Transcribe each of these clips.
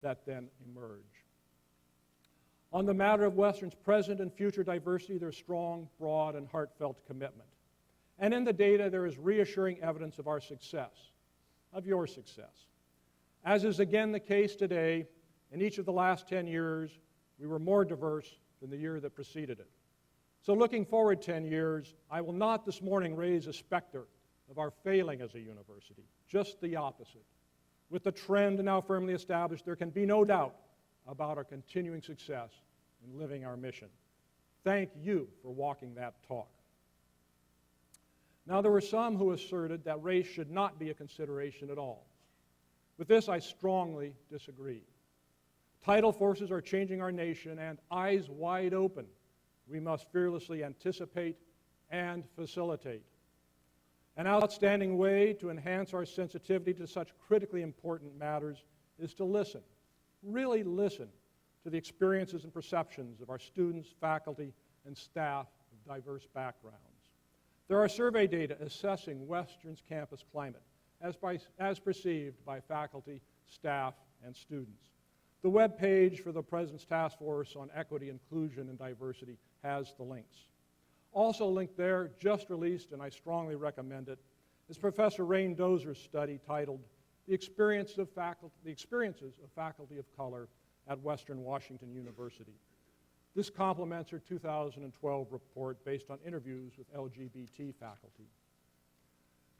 that then emerge. On the matter of Western's present and future diversity, there's strong, broad, and heartfelt commitment. And in the data, there is reassuring evidence of our success, of your success. As is again the case today, in each of the last 10 years, we were more diverse than the year that preceded it. So looking forward 10 years, I will not this morning raise a specter of our failing as a university, just the opposite. With the trend now firmly established, there can be no doubt about our continuing success in living our mission. Thank you for walking that talk. Now, there were some who asserted that race should not be a consideration at all. With this, I strongly disagree. Tidal forces are changing our nation, and eyes wide open, we must fearlessly anticipate and facilitate. An outstanding way to enhance our sensitivity to such critically important matters is to listen, really listen to the experiences and perceptions of our students, faculty, and staff of diverse backgrounds. There are survey data assessing Western's campus climate as perceived by faculty, staff, and students. The web page for the President's Task Force on Equity, Inclusion, and Diversity has the links. Also linked there, just released, and I strongly recommend it, is Professor Rain Dozer's study titled The Experiences of Faculty of Color at Western Washington University. This complements her 2012 report based on interviews with LGBT faculty.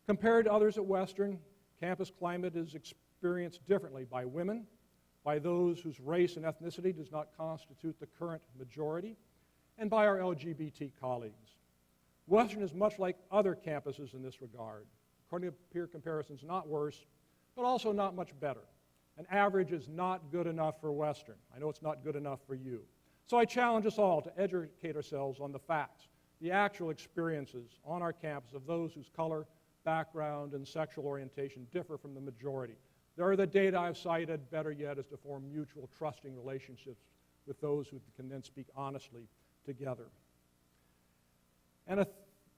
Compared to others at Western, campus climate is experienced differently by women, by those whose race and ethnicity does not constitute the current majority, and by our LGBT colleagues. Western is much like other campuses in this regard. According to peer comparisons, not worse, but also not much better. An average is not good enough for Western. I know it's not good enough for you. So I challenge us all to educate ourselves on the facts, the actual experiences on our campus of those whose color, background, and sexual orientation differ from the majority. There are the data I've cited. Better yet is to form mutual trusting relationships with those who can then speak honestly together. And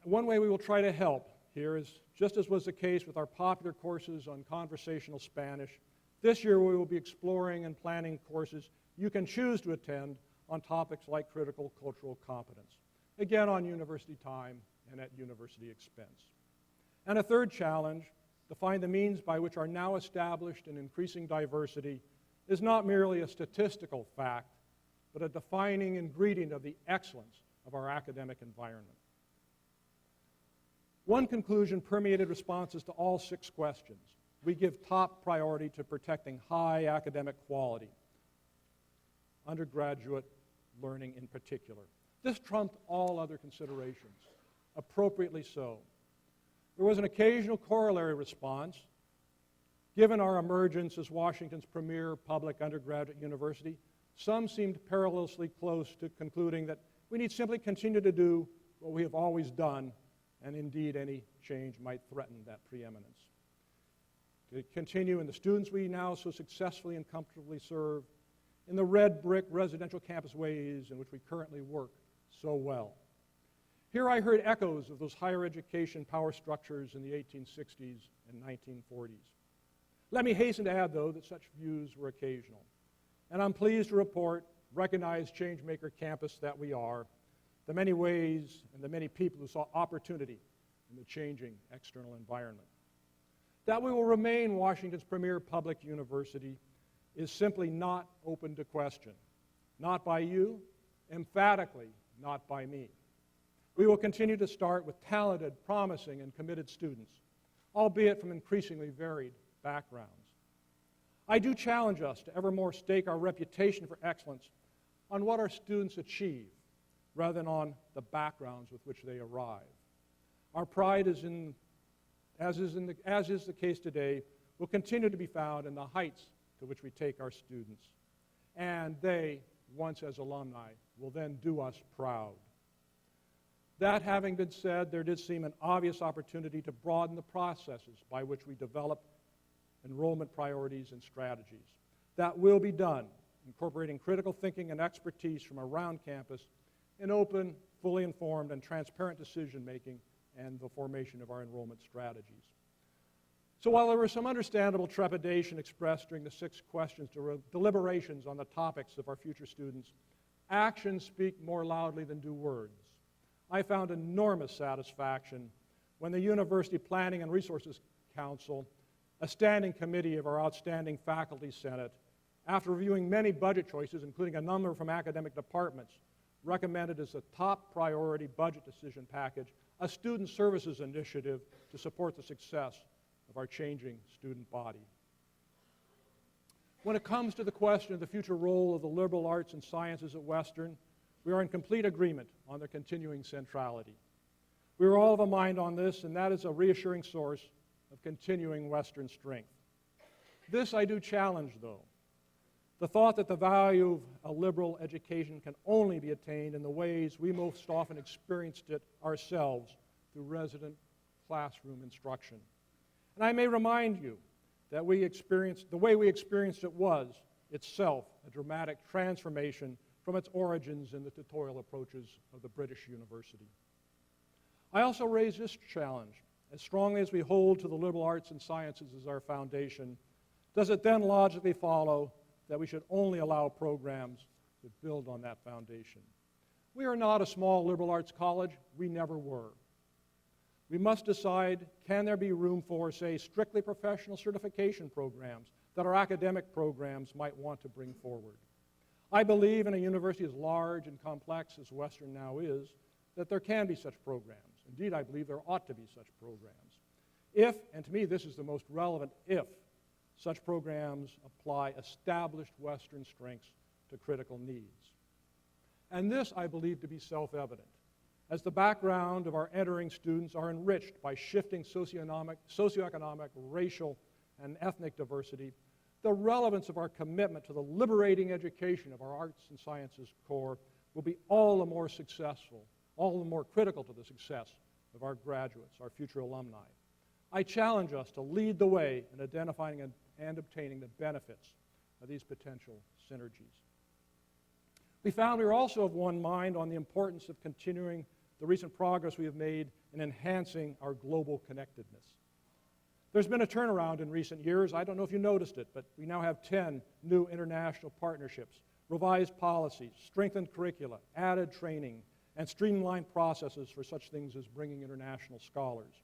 one way we will try to help here is, just as was the case with our popular courses on conversational Spanish, this year we will be exploring and planning courses you can choose to attend on topics like critical cultural competence, again on university time and at university expense. And a third challenge, to find the means by which our now established and increasing diversity is not merely a statistical fact, but a defining ingredient of the excellence of our academic environment. One conclusion permeated responses to all 6 questions. We give top priority to protecting high academic quality, undergraduate learning in particular. This trumped all other considerations, appropriately so. There was an occasional corollary response. Given our emergence as Washington's premier public undergraduate university, some seemed perilously close to concluding that we need simply continue to do what we have always done, and indeed any change might threaten that preeminence. To continue in the students we now so successfully and comfortably serve, in the red brick residential campus ways in which we currently work so well. Here I heard echoes of those higher education power structures in the 1860s and 1940s. Let me hasten to add, though, that such views were occasional. And I'm pleased to report, recognized changemaker campus that we are, the many ways and the many people who saw opportunity in the changing external environment. That we will remain Washington's premier public university is simply not open to question. Not by you, emphatically not by me. We will continue to start with talented, promising, and committed students, albeit from increasingly varied backgrounds. I do challenge us to evermore stake our reputation for excellence on what our students achieve, rather than on the backgrounds with which they arrive. Our pride is as is the case today, will continue to be found in the heights to which we take our students. And they, once as alumni, will then do us proud. That having been said, there did seem an obvious opportunity to broaden the processes by which we develop enrollment priorities and strategies. That will be done, incorporating critical thinking and expertise from around campus in open, fully informed, and transparent decision-making and the formation of our enrollment strategies. So while there was some understandable trepidation expressed during the 6 questions deliberations on the topics of our future students, actions speak more loudly than do words. I found enormous satisfaction when the University Planning and Resources Council, a standing committee of our outstanding faculty senate, after reviewing many budget choices, including a number from academic departments, recommended as a top priority budget decision package a student services initiative to support the success of our changing student body. When it comes to the question of the future role of the liberal arts and sciences at Western, we are in complete agreement on their continuing centrality. We are all of a mind on this, and that is a reassuring source of continuing Western strength. This I do challenge, though. The thought that the value of a liberal education can only be attained in the ways we most often experienced it ourselves through resident classroom instruction. And I may remind you that the way we experienced it was itself a dramatic transformation from its origins in the tutorial approaches of the British University. I also raise this challenge. As strongly as we hold to the liberal arts and sciences as our foundation, does it then logically follow that we should only allow programs that build on that foundation? We are not a small liberal arts college. We never were. We must decide, can there be room for, say, strictly professional certification programs that our academic programs might want to bring forward? I believe in a university as large and complex as Western now is, that there can be such programs. Indeed, I believe there ought to be such programs. If, and to me this is the most relevant, if such programs apply established Western strengths to critical needs. And this I believe to be self-evident, as the background of our entering students are enriched by shifting socioeconomic, racial, and ethnic diversity. The relevance of our commitment to the liberating education of our arts and sciences core will be all the more successful, all the more critical to the success of our graduates, our future alumni. I challenge us to lead the way in identifying and obtaining the benefits of these potential synergies. We found we were also of one mind on the importance of continuing the recent progress we have made in enhancing our global connectedness. There's been a turnaround in recent years. I don't know if you noticed it, but we now have 10 new international partnerships, revised policies, strengthened curricula, added training, and streamlined processes for such things as bringing international scholars.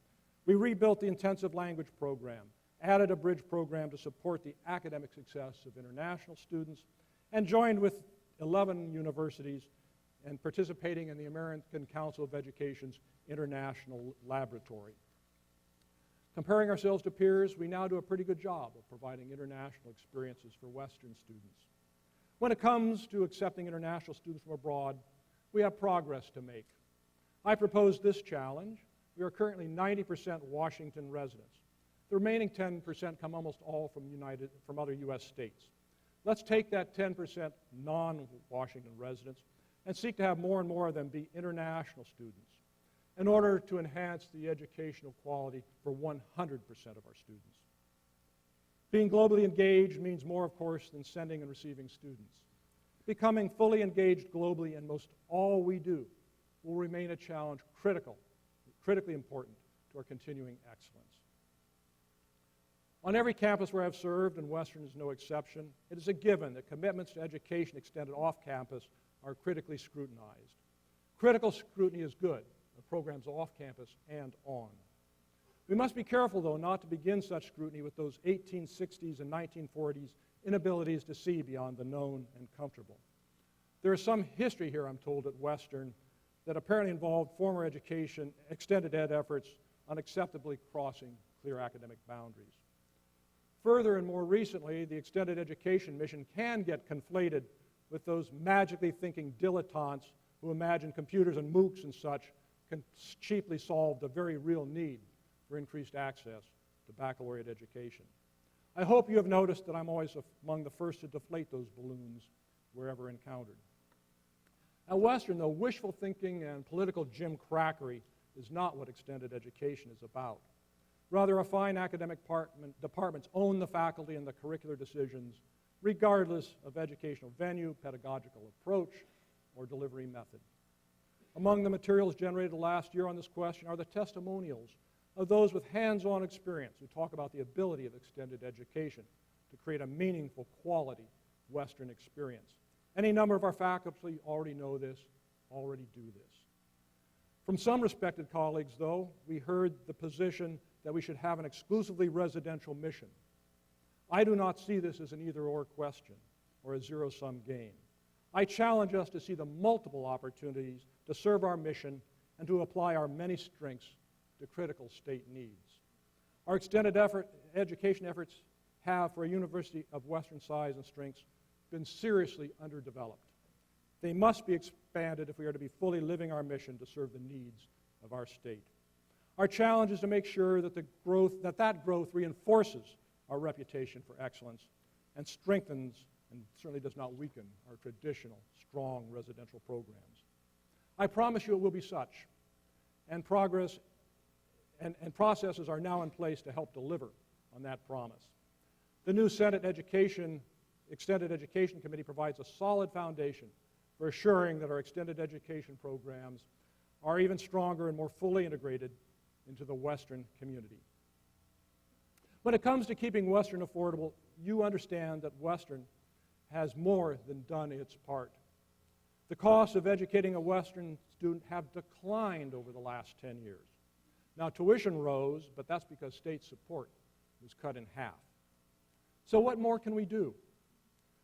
We rebuilt the intensive language program, added a bridge program to support the academic success of international students, and joined with 11 universities and participating in the American Council of Education's International Laboratory. Comparing ourselves to peers, we now do a pretty good job of providing international experiences for Western students. When it comes to accepting international students from abroad, we have progress to make. I propose this challenge. We are currently 90% Washington residents. The remaining 10% come almost all from other U.S. states. Let's take that 10% non-Washington residents and seek to have more and more of them be international students in order to enhance the educational quality for 100% of our students. Being globally engaged means more, of course, than sending and receiving students. Becoming fully engaged globally in most all we do will remain a challenge critically important to our continuing excellence. On every campus where I've served, and Western is no exception, it is a given that commitments to education extended off campus are critically scrutinized. Critical scrutiny is good of programs off campus and on. We must be careful, though, not to begin such scrutiny with those 1860s and 1940s inabilities to see beyond the known and comfortable. There is some history here, I'm told, at Western that apparently involved former education, extended ed efforts unacceptably crossing clear academic boundaries. Further and more recently, the extended education mission can get conflated with those magically thinking dilettantes who imagine computers and MOOCs and such can cheaply solve the very real need for increased access to baccalaureate education. I hope you have noticed that I'm always among the first to deflate those balloons wherever encountered. At Western, though, wishful thinking and political gimcrackery is not what extended education is about. Rather, a fine academic departments own the faculty and the curricular decisions, regardless of educational venue, pedagogical approach, or delivery method. Among the materials generated last year on this question are the testimonials of those with hands-on experience who talk about the ability of extended education to create a meaningful, quality Western experience. Any number of our faculty already know this, already do this. From some respected colleagues, though, we heard the position that we should have an exclusively residential mission. I do not see this as an either-or question or a zero-sum game. I challenge us to see the multiple opportunities to serve our mission and to apply our many strengths to critical state needs. Our extended education efforts have, for a university of Western size and strengths, been seriously underdeveloped. They must be expanded if we are to be fully living our mission to serve the needs of our state. Our challenge is to make sure that that growth reinforces our reputation for excellence and strengthens and certainly does not weaken our traditional, strong residential programs. I promise you it will be such, and progress and processes are now in place to help deliver on that promise. The new Senate Extended Education Committee provides a solid foundation for assuring that our extended education programs are even stronger and more fully integrated into the Western community. When it comes to keeping Western affordable, you understand that Western has more than done its part. The costs of educating a Western student have declined over the last 10 years. Now, tuition rose, but that's because state support was cut in half. So what more can we do?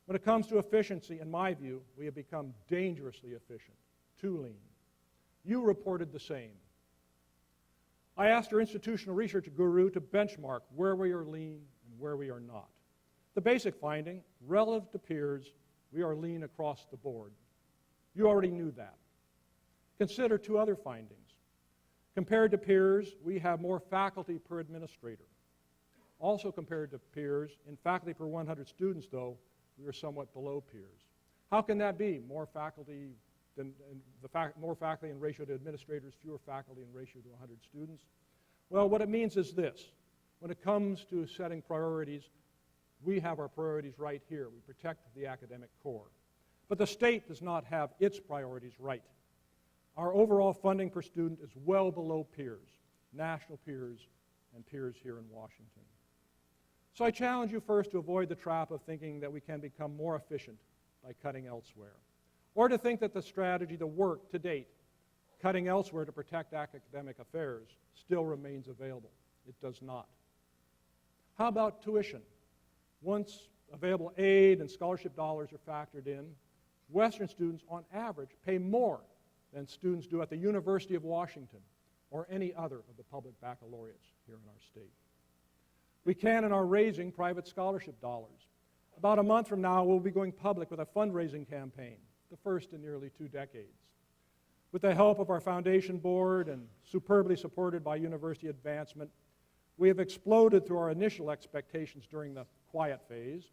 When it comes to efficiency, in my view, we have become dangerously efficient, too lean. You reported the same. I asked our institutional research guru to benchmark where we are lean and where we are not. The basic finding, relative to peers, we are lean across the board. You already knew that. Consider two other findings. Compared to peers, we have more faculty per administrator. Also compared to peers, in faculty per 100 students, though, we are somewhat below peers. How can that be? More faculty in ratio to administrators, fewer faculty in ratio to 100 students? Well, what it means is this. When it comes to setting priorities, we have our priorities right here. We protect the academic core. But the state does not have its priorities right. Our overall funding per student is well below peers, national peers, and peers here in Washington. So I challenge you first to avoid the trap of thinking that we can become more efficient by cutting elsewhere, or to think that the strategy that worked to date, cutting elsewhere to protect academic affairs, still remains available. It does not. How about tuition? Once available aid and scholarship dollars are factored in, Western students, on average, pay more than students do at the University of Washington or any other of the public baccalaureates here in our state. We can and are raising private scholarship dollars. About a month from now, we'll be going public with a fundraising campaign, the first in nearly 2 decades. With the help of our foundation board and superbly supported by university advancement, we have exploded through our initial expectations during the quiet phase.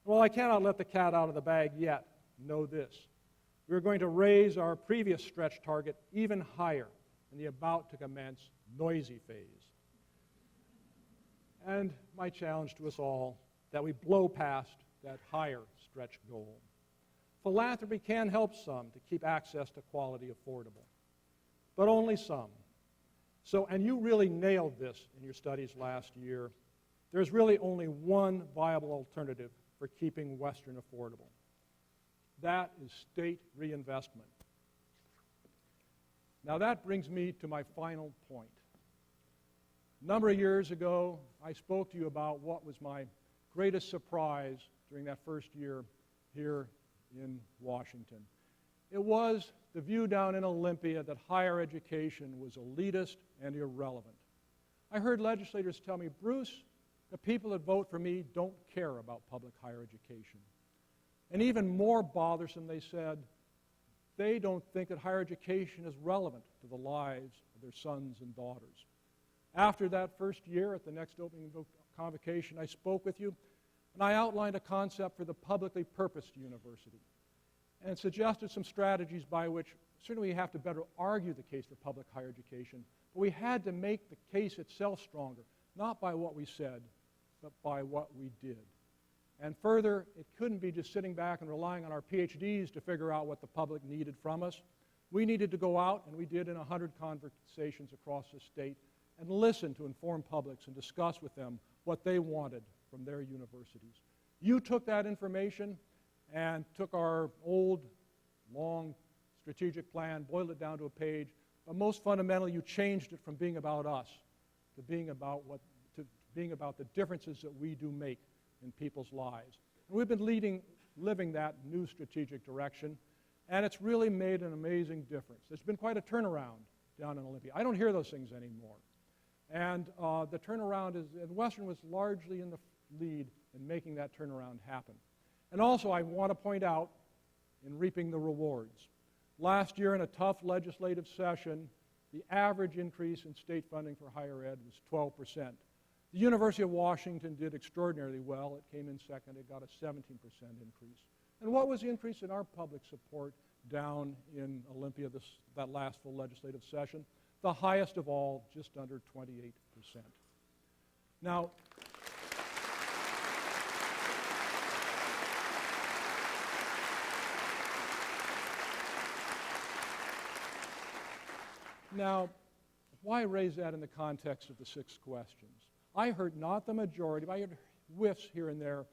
Well, I cannot let the cat out of the bag yet. Know this. We're going to raise our previous stretch target even higher in the about-to-commence noisy phase. And my challenge to us all, that we blow past that higher stretch goal. Philanthropy can help some to keep access to quality affordable, but only some. So, and you really nailed this in your studies last year, there's really only one viable alternative for keeping Western affordable. That is state reinvestment. Now that brings me to my final point. A number of years ago, I spoke to you about what was my greatest surprise during that first year here in Washington. It was the view down in Olympia that higher education was elitist and irrelevant. I heard legislators tell me, Bruce, the people that vote for me don't care about public higher education. And even more bothersome, they said, they don't think that higher education is relevant to the lives of their sons and daughters. After that first year at the next opening convocation, I spoke with you, and I outlined a concept for the publicly purposed university and suggested some strategies by which certainly we have to better argue the case for public higher education, but we had to make the case itself stronger, not by what we said, but by what we did. And further, it couldn't be just sitting back and relying on our PhDs to figure out what the public needed from us. We needed to go out, and we did in 100 conversations across the state, and listen to informed publics and discuss with them what they wanted from their universities. You took that information and took our old, long strategic plan, boiled it down to a page, but most fundamentally, you changed it from being about us to being about the differences that we do make in people's lives. And we've been living that new strategic direction, and it's really made an amazing difference. There's been quite a turnaround down in Olympia. I don't hear those things anymore. And the turnaround and Western was largely in the lead in making that turnaround happen. And also, I want to point out, in reaping the rewards. Last year, in a tough legislative session, the average increase in state funding for higher ed was 12%. The University of Washington did extraordinarily well. It came in second. It got a 17% increase. And what was the increase in our public support down in Olympia that last full legislative session? The highest of all, just under 28%. Now, why raise that in the context of the 6 questions? I heard not the majority, but I heard whiffs here and there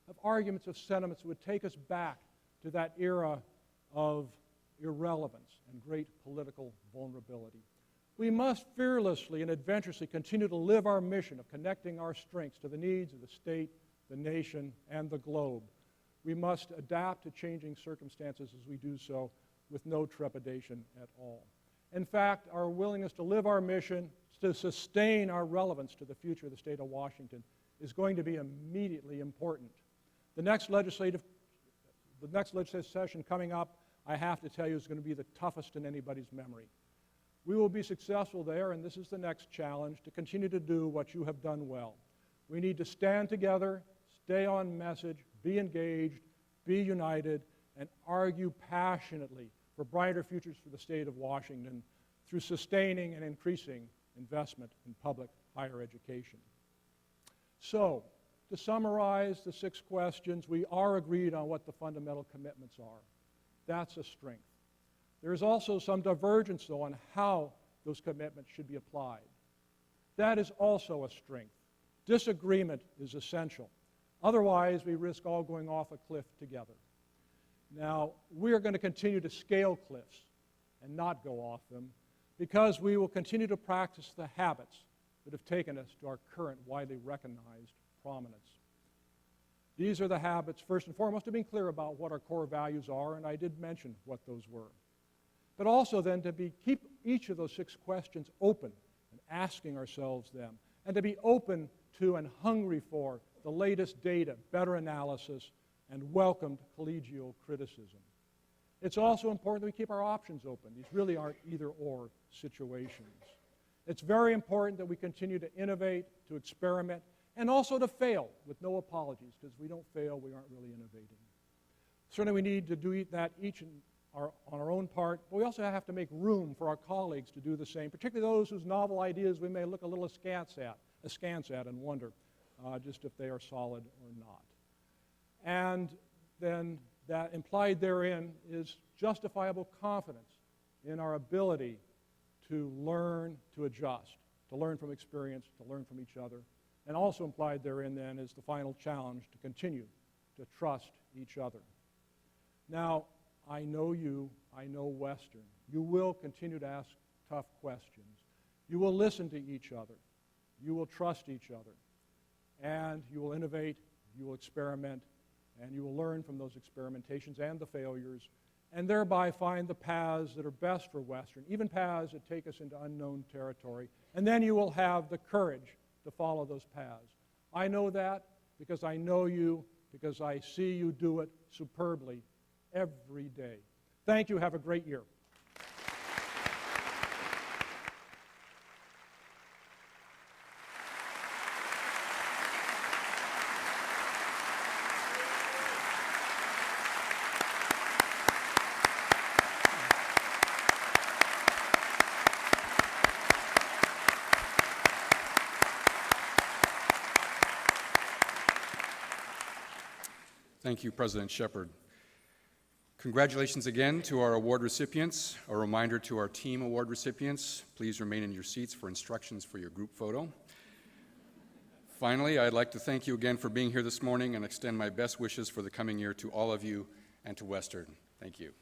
of arguments, of sentiments that would take us back to that era of irrelevance and great political vulnerability. We must fearlessly and adventurously continue to live our mission of connecting our strengths to the needs of the state, the nation, and the globe. We must adapt to changing circumstances as we do so with no trepidation at all. In fact, our willingness to live our mission, to sustain our relevance to the future of the state of Washington is going to be immediately important. The next legislative session coming up, I have to tell you, is going to be the toughest in anybody's memory. We will be successful there, and this is the next challenge, to continue to do what you have done well. We need to stand together, stay on message, be engaged, be united, and argue passionately for brighter futures for the state of Washington through sustaining and increasing investment in public higher education. So, to summarize the 6 questions, we are agreed on what the fundamental commitments are. That's a strength. There is also some divergence, though, on how those commitments should be applied. That is also a strength. Disagreement is essential. Otherwise, we risk all going off a cliff together. Now, we are going to continue to scale cliffs and not go off them because we will continue to practice the habits that have taken us to our current widely recognized prominence. These are the habits, first and foremost, of being clear about what our core values are, and I did mention what those were. But also then to keep each of those 6 questions open and asking ourselves them, and to be open to and hungry for the latest data, better analysis, and welcomed collegial criticism. It's also important that we keep our options open. These really aren't either-or situations. It's very important that we continue to innovate, to experiment, and also to fail with no apologies, because if we don't fail, we aren't really innovating. Certainly we need to do that on our own part, but we also have to make room for our colleagues to do the same, particularly those whose novel ideas we may look a little askance at and wonder just if they are solid or not. And then that implied therein is justifiable confidence in our ability to learn, to adjust, to learn from experience, to learn from each other. And also implied therein then is the final challenge to continue to trust each other. Now, I know you, I know Western. You will continue to ask tough questions. You will listen to each other. You will trust each other. And you will innovate, you will experiment, and you will learn from those experimentations and the failures, and thereby find the paths that are best for Western, even paths that take us into unknown territory. And then you will have the courage to follow those paths. I know that because I know you, because I see you do it superbly every day. Thank you. Have a great year. Thank you, President Shepard. Congratulations again to our award recipients. A reminder to our team award recipients, please remain in your seats for instructions for your group photo. Finally, I'd like to thank you again for being here this morning and extend my best wishes for the coming year to all of you and to Western. Thank you.